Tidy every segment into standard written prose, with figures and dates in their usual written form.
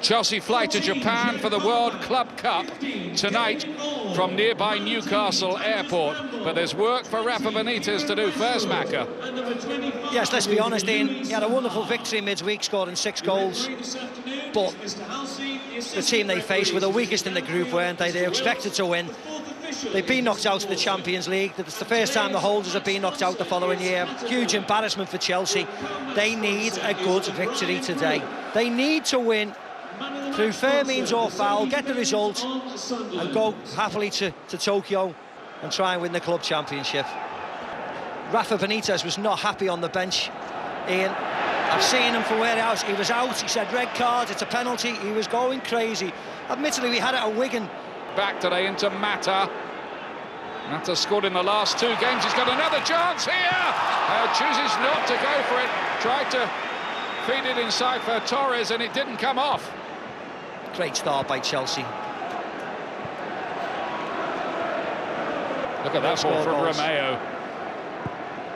Chelsea fly to Japan for the World Club Cup tonight from nearby Newcastle Airport. But there's work for Rafa Benitez to do first, Macca. Yes, let's be honest, Ian. He had a wonderful victory midweek, scoring 6 goals. But the team they faced were the weakest in the group, weren't they? They expected to win. They've been knocked out of the Champions League. It's the first time the holders have been knocked out the following year. Huge embarrassment for Chelsea. They need a good victory today. They need to win through fair means or foul, get the result and go happily to Tokyo and try and win the club championship. Rafa Benitez was not happy on the bench, Ian. I've seen him from where he was out. He said red card, it's a penalty. He was going crazy. Admittedly, we had it at Wigan. Back today into Mata. Mata scored in the last 2 games. He's got another chance here. Chooses not to go for it. Tried to feed it inside for Torres and it didn't come off. Great start by Chelsea. Look at that ball from Romeo.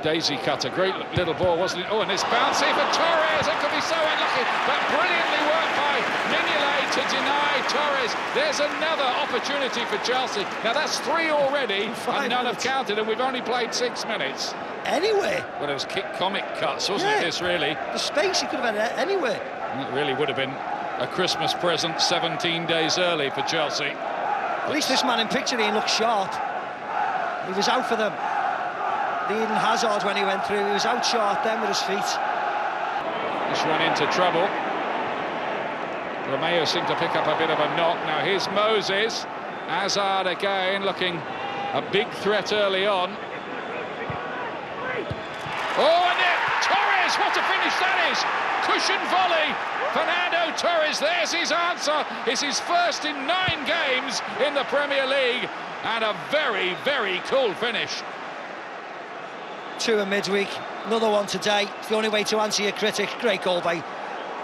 Daisy cutter, great little ball, wasn't it? Oh, and it's bouncy for Torres. It could be so unlucky, but brilliantly worked by Mignolet to deny Torres. There's another opportunity for Chelsea. Now that's 3 already, and none have counted, and we've only played 6 minutes. Anywhere? Well, it was comic cuts, wasn't it, this really? The space, he could have had it anywhere. And it really would have been a Christmas present 17 days early for Chelsea. At least this man in picture, he looked sharp. He was out for the Eden Hazard when he went through. He was out sharp then with his feet. This one into trouble. Romeo seemed to pick up a bit of a knock. Now here's Moses. Hazard again looking a big threat early on. Oh, and it! Torres, what a finish that is! Cushion volley. Fernando Torres, there's his answer. It's his first in 9 games in the Premier League. And a very, very cool finish. 2 in midweek, another one today. It's the only way to answer your critic. Great goal by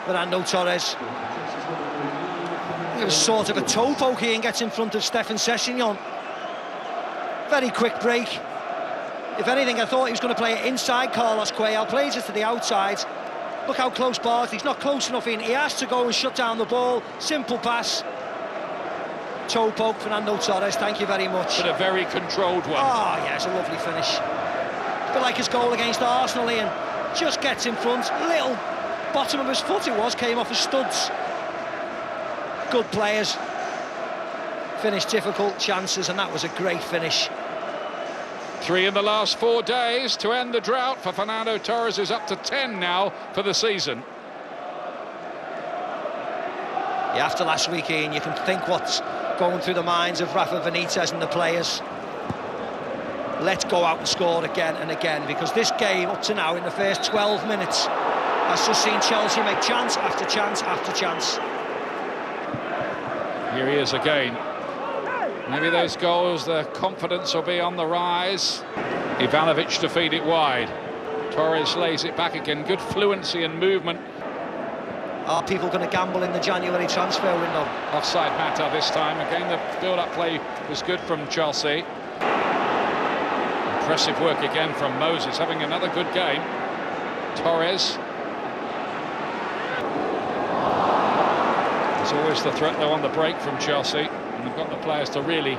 Fernando Torres. It was sort of a toe poke here and gets in front of Stefan Sessegnon. Very quick break. If anything, I thought he was going to play it inside Carlos Cuellar. Plays it to the outside. Look how close Bart. He's not close enough in. He has to go and shut down the ball. Simple pass. Toe poke, Fernando Torres. Thank you very much. But a very controlled one. Oh, yeah, it's a lovely finish. A bit like his goal against Arsenal, Ian. Just gets in front, little bottom of his foot it was, came off his studs. Good players. Finished difficult chances, and that was a great finish. 3 in the last 4 days to end the drought for Fernando Torres, who's up to 10 now for the season. Yeah, after last week, Ian, you can think what's going through the minds of Rafa Benitez and the players. Let's go out and score again and again, because this game up to now in the first 12 minutes has just seen Chelsea make chance after chance after chance. Here he is again. Maybe those goals, the confidence will be on the rise. Ivanovic to feed it wide. Torres lays it back again. Good fluency and movement. Are people going to gamble in the January transfer window? Offside Mata this time. Again, the build-up play was good from Chelsea. Impressive work again from Moses, having another good game. Torres. There's always the threat, though, on the break from Chelsea. And they've got the players to really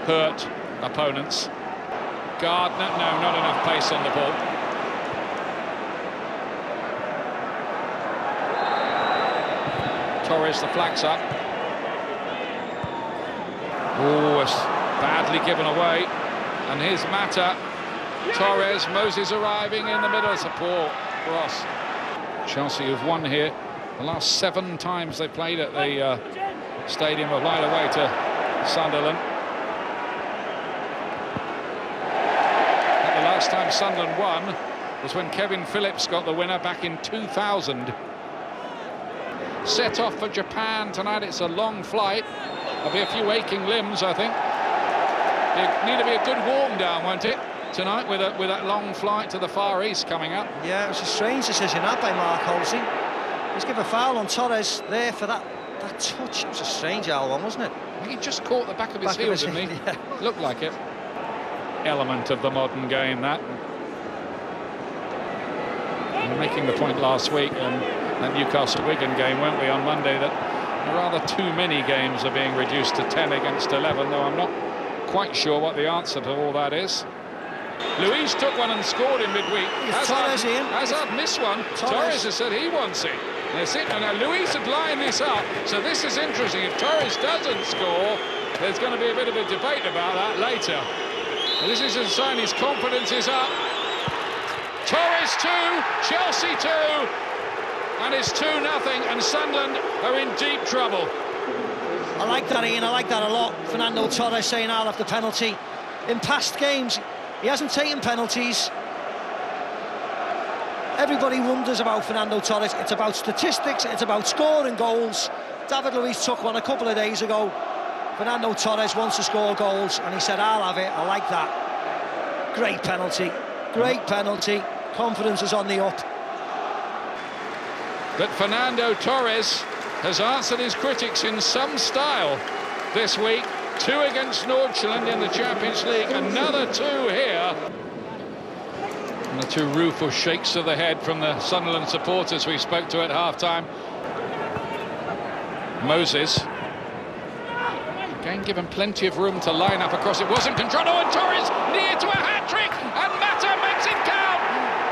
hurt opponents. Gardner, no, not enough pace on the ball. Torres, the flag's up. Oh, it's badly given away. And here's Mata. Torres, Moses arriving in the middle. It's a poor cross. Chelsea have won here. The last 7 times they played at the Stadium of Light away to Sunderland. But the last time Sunderland won was when Kevin Phillips got the winner back in 2000. Set off for Japan tonight. It's a long flight. There'll be a few aching limbs, I think. It need to be a good warm down, won't it, tonight with that long flight to the Far East coming up? Yeah, it was a strange decision that by Mark Halsey. He's given a foul on Torres there for that touch. It was a strange owl one, wasn't it? I think he just caught the back of his heel, didn't he? Yeah. Looked like it. Element of the modern game, that. We were making the point last week and that Newcastle-Wigan game, weren't we, on Monday, that Rather too many games are being reduced to 10 against 11, though I'm not quite sure what the answer to all that is. Luis took one and scored in midweek. Hazard missed one. Torres has said he wants it. That's it. Now Luis had lined this up, so this is interesting. If Torres doesn't score, there's going to be a bit of a debate about that later. And this is a sign his confidence is up. Torres 2, Chelsea 2, and it's 2-0, and Sunderland are in deep trouble. I like that, Ian. I like that a lot. Fernando Torres saying I'll have the penalty. In past games, he hasn't taken penalties. Everybody wonders about Fernando Torres. It's about statistics, it's about scoring goals. David Luiz took one a couple of days ago. Fernando Torres wants to score goals, and he said, I'll have it. I like that. Great penalty. Great penalty. Confidence is on the up. But Fernando Torres has answered his critics in some style this week. 2 against Nordsjælland in the Champions League, another 2 here. And the 2 rueful shakes of the head from the Sunderland supporters we spoke to at half-time. Moses. Again, given plenty of room to line up across. It wasn't controlled. Oh, and Torres near to a hat-trick, and Mata makes it count.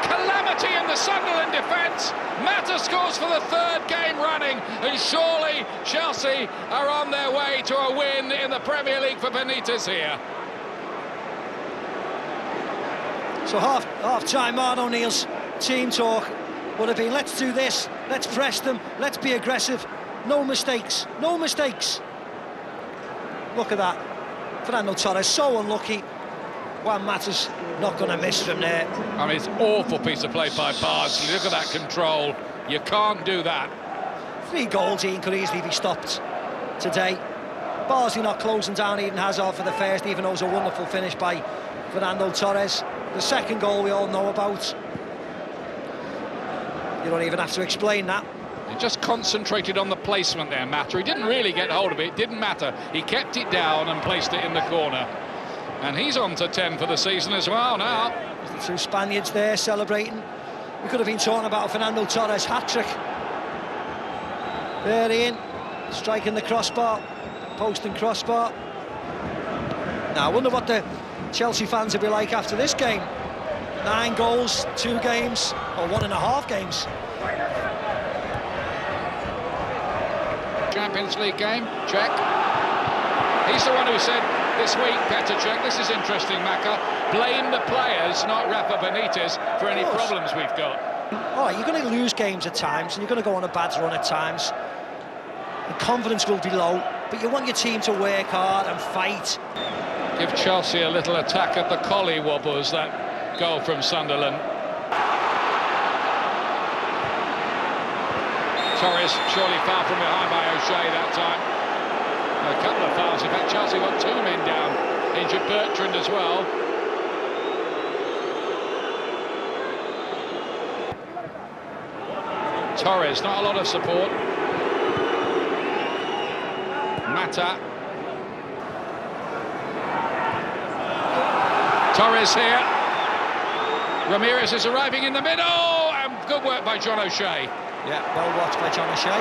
Calamity in the Sunderland defence. Mata scores for the 3rd game running, and surely Chelsea are on their way to a win in the Premier League for Benitez here. So half-time, Mark O'Neill's team talk would have been, let's do this, let's press them, let's be aggressive, no mistakes, no mistakes. Look at that. Fernando Torres, so unlucky. Juan Mata's not going to miss from there. I mean, it's an awful piece of play by Bardsley. Look at that control. You can't do that. 3 goals, Ian, could easily be stopped today. Bardsley not closing down Eden Hazard for the first, even though it was a wonderful finish by Fernando Torres. The second goal we all know about. You don't even have to explain that. He just concentrated on the placement there, Mata. He didn't really get hold of it, didn't matter. He kept it down and placed it in the corner. And he's on to 10 for the season as well now. The 2 Spaniards there celebrating. We could have been talking about a Fernando Torres hat-trick. There, Ian, striking the crossbar, post and crossbar. Now, I wonder what the Chelsea fans will be like after this game. 9 goals, 2 games, or 1.5 games. Champions League game, check. He's the one who said this week, Petr Cech, this is interesting, Maka, blame the players, not Rafa Benitez, for any problems we've got. All right, you're going to lose games at times, and you're going to go on a bad run at times. The confidence will be low, but you want your team to work hard and fight. Give Chelsea a little attack at the collie wobbles, that goal from Sunderland. Torres surely far from behind by O'Shea that time. A couple of fouls. In fact, Chelsea got 2 men down. Injured Bertrand as well. Torres, not a lot of support. Mata. Torres here. Ramirez is arriving in the middle, and good work by John O'Shea. Yeah, well watched by John O'Shea.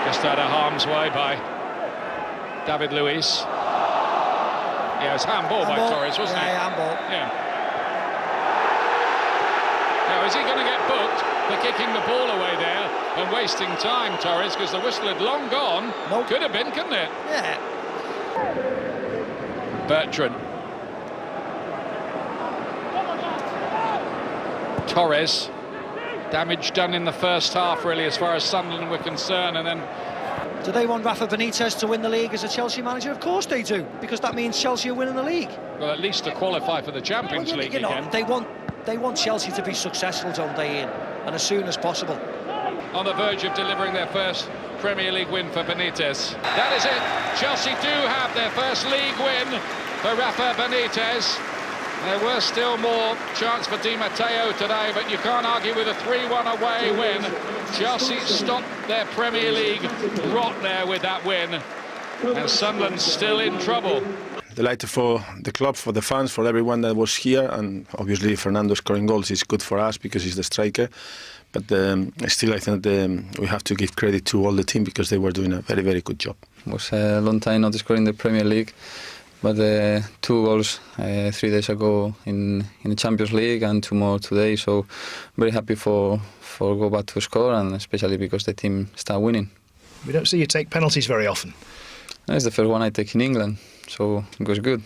Just out of harm's way by David Luiz. Yeah, it was handball by Torres, wasn't it? Yeah, handball. Yeah. Now, is he going to get booked for kicking the ball away there and wasting time, Torres, because the whistle had long gone? Nope. Could have been, couldn't it? Yeah. Bertrand. Torres. Damage done in the first half, really, as far as Sunderland were concerned, and then... Do they want Rafa Benitez to win the league as a Chelsea manager? Of course they do, because that means Chelsea are winning the league. Well, at least to qualify for the Champions League you know, again. They want Chelsea to be successful, don't they, Ian? And as soon as possible. On the verge of delivering their first Premier League win for Benitez. That is it. Chelsea do have their first league win for Rafa Benitez. There was still more chance for Di Matteo today, but you can't argue with a 3-1 away win. Chelsea stopped their Premier League rot there with that win, and Sunderland still in trouble. delighted for the club, for the fans, for everyone that was here, and obviously Fernando scoring goals is good for us because he's the striker. But still, I think we have to give credit to all the team because they were doing a very, very good job. It was a long time not scoring in the Premier League, but 2 goals 3 days ago in the Champions League and 2 more today. So very happy for go back to score, and especially because the team start winning. We don't see you take penalties very often. It's the first one I take in England, so it was good.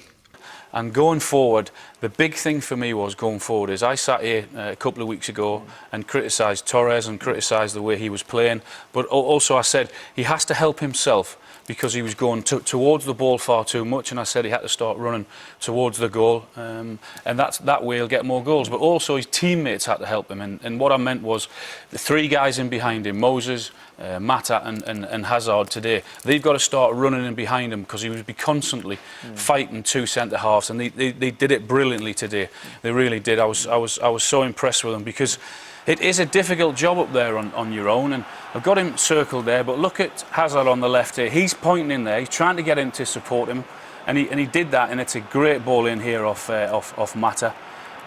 And going forward, the big thing for me was going forward is I sat here a couple of weeks ago and criticised Torres and criticised the way he was playing, but also I said he has to help himself because he was going towards the ball far too much, and I said he had to start running towards the goal, and that way he'll get more goals. But also his teammates had to help him, and what I meant was the 3 guys in behind him, Moses, Mata and Hazard today, they've got to start running in behind him because he would be constantly fighting 2 centre-halves, and they did it brilliantly today. They really did. I was so impressed with them because it is a difficult job up there on your own, and I've got him circled there, but look at Hazard on the left here. He's pointing in there, he's trying to get in to support him, and he did that, and it's a great ball in here off Mata.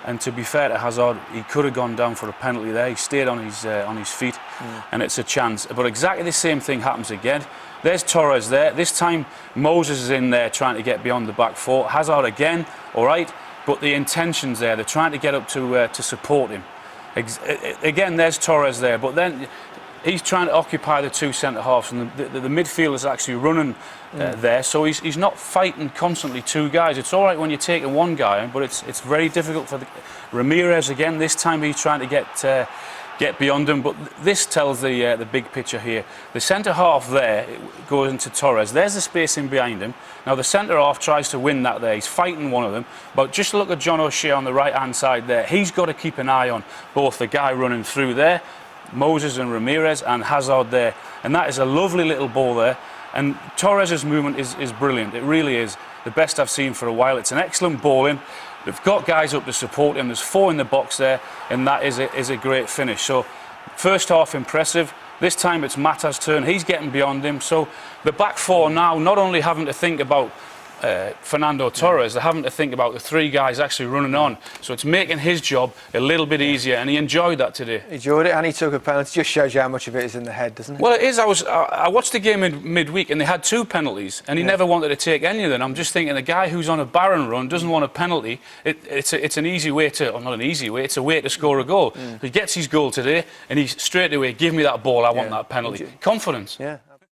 And to be fair to Hazard, he could have gone down for a penalty there. He stayed on his feet, and it's a chance. But exactly the same thing happens again. There's Torres there. This time Moses is in there trying to get beyond the back 4. Hazard again, all right, but the intention's there. They're trying to get up to support him. Again, there's Torres there, but then he's trying to occupy the 2 centre-halves, and the midfield is actually running there, so he's not fighting constantly 2 guys. It's all right when you're taking 1 guy, but it's very difficult for Ramirez again. This time he's trying to get beyond him, but this tells the big picture here. The centre-half there goes into Torres. There's the space in behind him. Now the centre-half tries to win that there. He's fighting one of them, but just look at John O'Shea on the right-hand side there. He's got to keep an eye on both the guy running through there, Moses and Ramirez, and Hazard there, and that is a lovely little ball there. And Torres' movement is brilliant. It really is the best I've seen for a while. It's an excellent ball in. They've got guys up to support him. There's 4 in the box there, and that is a great finish. So first half impressive. This time it's Mata's turn. He's getting beyond him. So the back 4 now not only having to think about Fernando Torres, they're having to think about the 3 guys actually running on, so it's making his job a little bit easier, and he enjoyed that today. He enjoyed it, and he took a penalty. Just shows you how much of it is in the head, doesn't it? Well, it is. I watched the game midweek, and they had 2 penalties, and he never wanted to take any of them. I'm just thinking, the guy who's on a barren run doesn't want a penalty. It's an easy way to, or not an easy way, it's a way to score a goal. He gets his goal today, and he's straight away, give me that ball, I want that penalty. Confidence. Yeah.